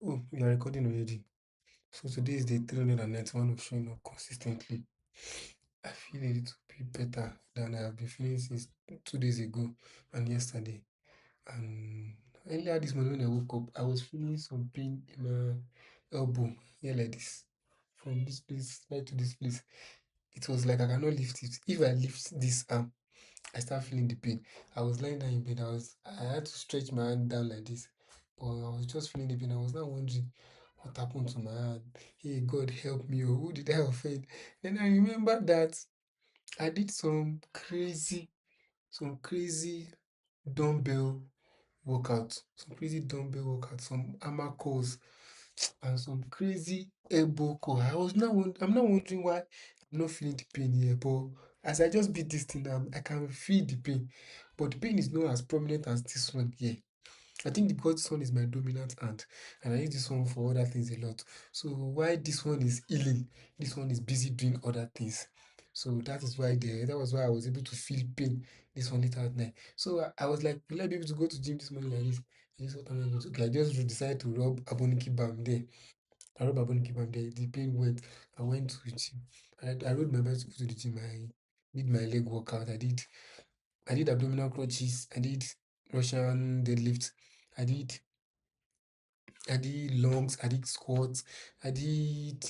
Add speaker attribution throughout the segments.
Speaker 1: Oh, we are recording already. So today is day 391 of showing up consistently. I feel a little bit better than I have been feeling since 2 days ago and yesterday. And earlier this morning when I woke up, I was feeling some pain in my elbow, here like this. From this place right to this place. It was like I cannot lift it. If I lift this arm, I start feeling the pain. I was lying down in bed. I had to stretch my hand down like this. But I was just feeling the pain. I was now wondering what happened to my hand. Hey, God help me. Oh, who did I offend? Then I remember that I did some crazy dumbbell some hammer curls, and some crazy elbow curl. I'm not wondering why I'm not feeling the pain here, but as I just beat this thing down, I can feel the pain, but the pain is not as prominent as this one here. I think because this one is my dominant hand, and I use this one for other things a lot. So while this one is healing, this one is busy doing other things. So that was why I was able to feel pain this one later at night. So I was like, will I be able to go to gym this morning like this? And this what am I going to do? Okay, I just decided to rub Aboniki Balm there. I rubbed Aboniki Balm there. The pain went. I went to the gym. I rode my bicycle to the gym. I did my leg workout. I did abdominal crunches. I did Russian deadlift. I did I did lungs, I did squats, I did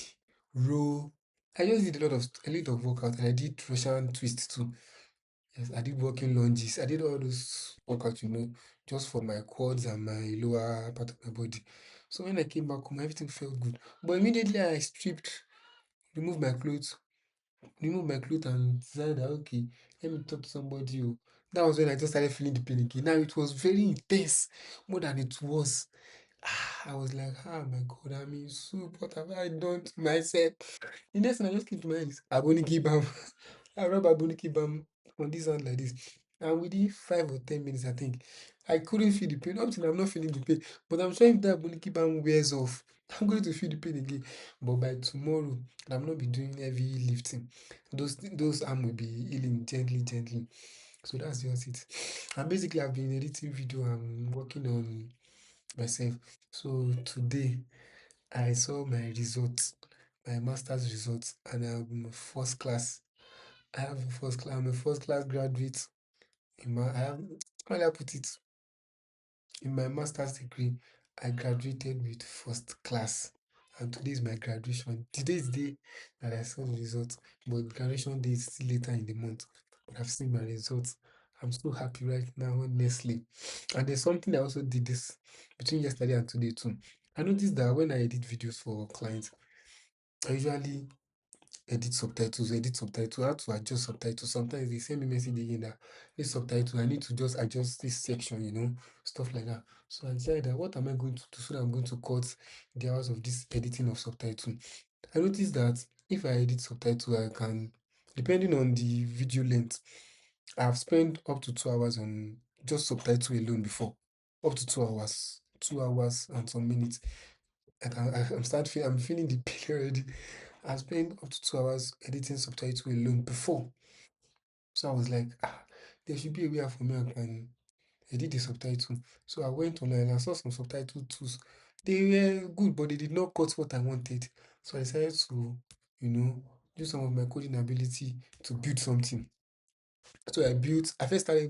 Speaker 1: row. I just did a lot of workout, and I did Russian twist too. Yes, I did walking lunges. I did all those workouts, just for my quads and my lower part of my body. So when I came back home, everything felt good. But immediately I removed my clothes, and decided that okay, let me talk to somebody. Oh. That was when I just started feeling the pain again. Now it was very intense, more than it was. I was like, oh my God, I'm in soup. What have I done to myself? The next thing I just came to my mind is Aboniki Bam. I rub Aboniki Bam on this hand like this. And within 5 or 10 minutes, I think, I couldn't feel the pain. Up till now, I'm not feeling the pain. But I'm sure if that Aboniki Bam wears off, I'm going to feel the pain again. But by tomorrow, I'm not be doing heavy lifting. Those arms will be healing gently, gently. So that's just it. And basically, I've been editing video and working on myself. So today I saw my results, my master's results, and I'm first class. I'm a first class graduate how do I put it? In my master's degree, I graduated with first class. And today is my graduation. Today is the day that I saw the results, but graduation day is still later in the month. But I've seen my results. I'm so happy right now, honestly. And there's something I also did this between yesterday and today too. I noticed that when I edit videos for clients, I usually edit subtitles, how to adjust subtitles. Sometimes they send me message again that this subtitle, I need to just adjust this section, stuff like that. So I decided that what am I going to do so that I'm going to cut the hours of this editing of subtitle. I noticed that if I edit subtitle, I can, depending on the video length, I've spent up to 2 hours on just subtitle alone before. Up to 2 hours. 2 hours and some minutes. I'm feeling the pain already. I spent up to 2 hours editing subtitle alone before. So I was like, there should be a way for me I can edit the subtitle. So I went online and I saw some subtitle tools. They were good, but they did not cut what I wanted. So I decided to, you know, use some of my coding ability to build something. So I built something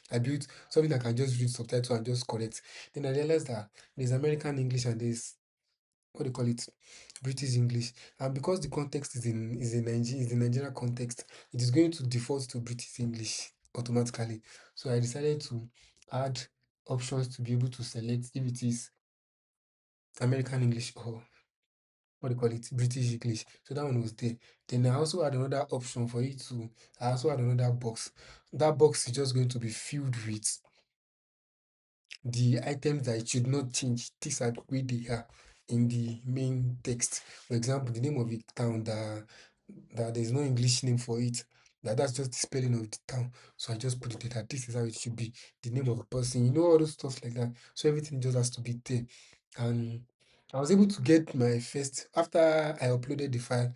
Speaker 1: that can just read subtitle and just correct. Then I realized that there's American English and there's what do you call it? British English. And because the context is the Nigerian context, it is going to default to British English automatically. So I decided to add options to be able to select if it is American English or what do you call it? British English. So that one was there. Then I also had another option for it to I also had another box. That box is just going to be filled with the items that it should not change. These are the way they are in the main text. For example, the name of the town that there's no English name for it. That's just the spelling of the town. So I just put it there that this is how it should be. The name of a person, all those stuff like that. So everything just has to be there. And I was able to get my first after I uploaded the file.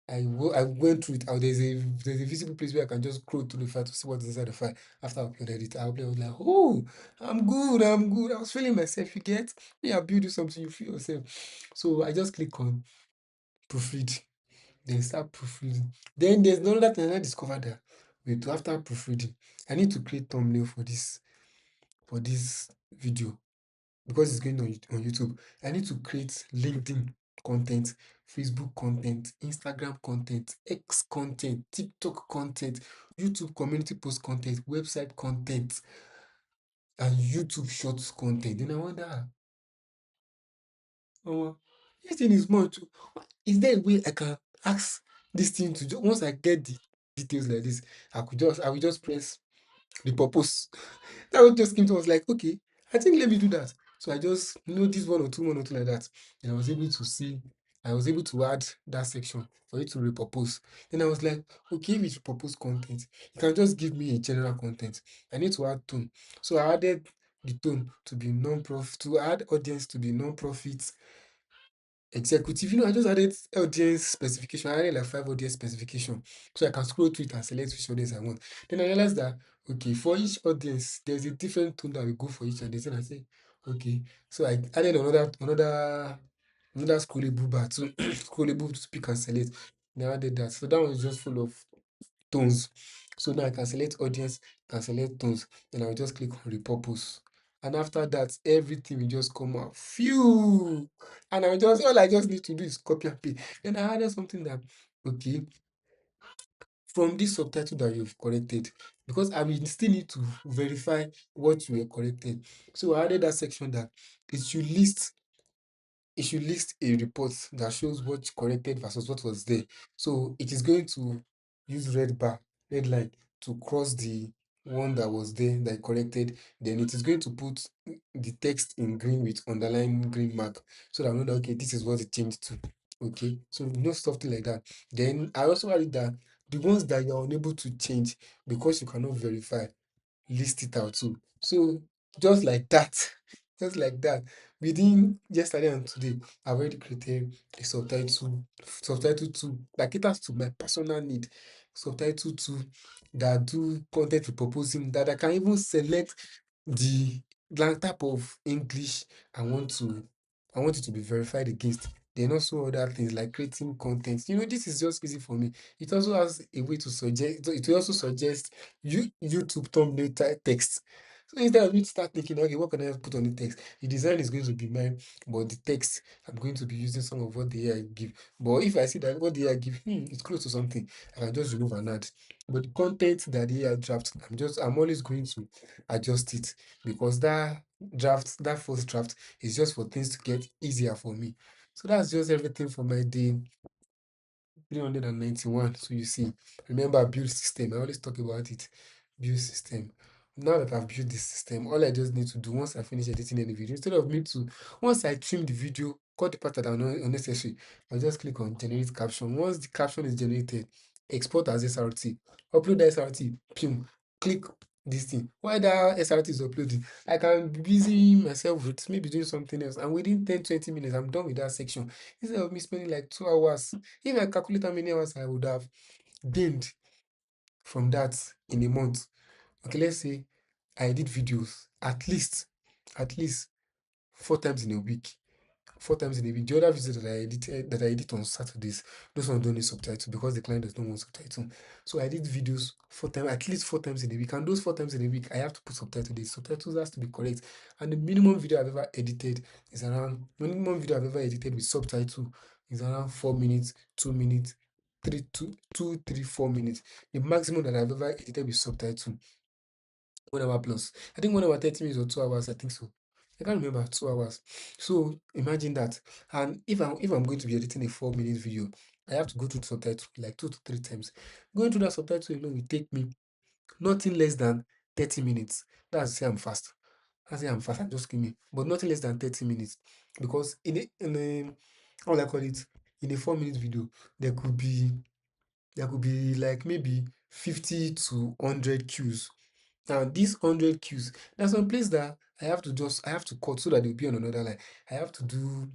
Speaker 1: I went through it. There's a visible place where I can just scroll through the file to see what's inside the file after I uploaded it. I was like, oh, I'm good. I was feeling myself. You get me, I build you something, you feel yourself. So I just click on proofread, then start proofreading. Then there's another thing I discovered that wait, after proofreading, I need to create thumbnail for this video because it's going on YouTube. I need to create LinkedIn content, Facebook content, Instagram content, X content, TikTok content, YouTube community post content, website content, and YouTube shorts content. Then I wonder, oh, this thing is much. Is there a way I can ask this thing to just once I get the details like this, I will just press the purpose. That one just came to, I was like, okay, I think let me do that. So I just this one or two like that. And I was able to add that section for it to repurpose. Then I was like, okay, if it's repurpose content, you can just give me a general content. I need to add tone. So I added the tone to be non-profit, to add audience to be non-profit executive. I just added audience specification. I added like 5 audience specification. So I can scroll through it and select which audience I want. Then I realized that okay, for each audience, there's a different tone that will go for each audience. And I say, okay. So I added another scrollable bar to scrollable to pick and select. Then I added that. So that one is just full of tones. So now I can select audience, can select tones, then I'll just click on repurpose. And after that, everything will just come out. Phew! And all I just need to do is copy and paste. Then I added something that, okay, from this subtitle that you've corrected, because I will still need to verify what you were corrected. So I added that section that it should list a report that shows what corrected versus what was there. So it is going to use red line to cross the one that was there that I corrected. Then it is going to put the text in green with underline green mark so that I know that okay, this is what it changed to. Okay, so something like that. Then I also added that the ones that you are unable to change because you cannot verify, list it out too. So just like that, just like that, within yesterday and today, I've already created a subtitle tool that caters to my personal need, subtitle tool that do content repurposing, that I can even select the type of English I want to I want it to be verified against. Then also other things like creating content. This is just easy for me. It also has a way to suggest. It will also suggest YouTube thumbnail text. So instead of me to start thinking, okay, what can I put on the text? The design is going to be mine, but the text I'm going to be using some of what the AI give. But if I see that what the AI give, it's close to something, I can just remove and add. But the content that the AI draft, I'm always going to adjust it because that first draft is just for things to get easier for me. So that's just everything for my day 391. So you see, remember build system. I always talk about it. Build system. Now that I've built this system, all I just need to do once I finish editing any video, once I trim the video, cut the part that are not unnecessary, I'll just click on generate caption. Once the caption is generated, export as SRT, upload the SRT, click this thing. While that SRT is uploading, I can be busy myself with maybe doing something else. And within 10-20 minutes, I'm done with that section. Instead of me spending like 2 hours, if I calculate how many hours I would have gained from that in a month. Okay, let's say I edit videos at least 4 times in a week. 4 times in a week. The other videos that I edit on Saturdays, those ones don't need subtitle because the client does not want subtitle. So I edit videos at least 4 times in a week. And those 4 times in a week, I have to put subtitle. The subtitles has to be correct. And the minimum video I've ever edited with subtitle is around 4 minutes, 2 minutes, 4 minutes. The maximum that I've ever edited with subtitle 1 hour plus. I think 1 hour 30 minutes or 2 hours. I think so. I can't remember 2 hours. So imagine that. And if I'm going to be editing a 4 minute video, I have to go through the subtitle like 2 to 3 times. Going through that subtitle alone will take me nothing less than 30 minutes. That's say I'm fast. I'm just kidding. But nothing less than 30 minutes. Because in a how will I call it? In a 4 minute video, there could be like maybe 50 to 100 cues. Now, these 100 cues, there's some place that I have to cut so that they'll be on another line. I have to do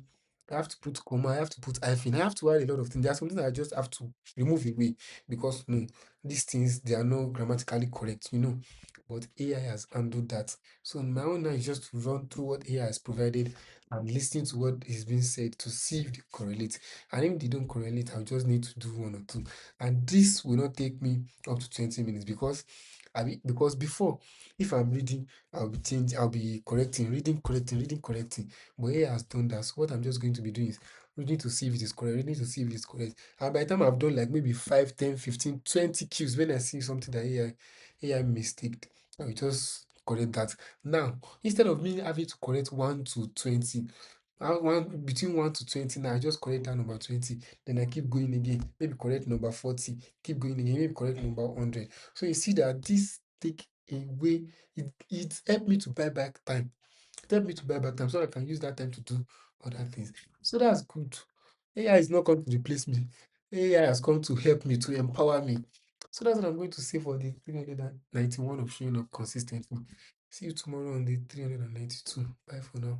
Speaker 1: I have to put comma, I have to put hyphen, I have to add a lot of things. There are some things I just have to remove away because no, these things they are not grammatically correct, you know. But AI has handled that. So my own now is just to run through what AI has provided and listen to what is being said to see if they correlate. And if they don't correlate, I'll just need to do one or two. And this will not take me up to 20 minutes because because before, if I'm reading, I'll be correcting, reading, correcting, reading, correcting. But AI has done that. So what I'm just going to be doing is reading to see if it is correct, reading to see if it is correct. And by the time I've done like maybe 5, 10, 15, 20 cues, when I see something that AI mistaked, I will just correct that. Now, instead of me having to correct 1 to 20, between 1 to 20, now I just correct that number 20. Then I keep going again, maybe correct number 40, keep going again, maybe correct number 100. So you see that this take away, it helped me to buy back time. It helped me to buy back time so I can use that time to do other things. So that's good. AI is not come to replace me. AI has come to help me, to empower me. So that's what I'm going to say for the 391 of showing up consistently. See you tomorrow on the 392. Bye for now.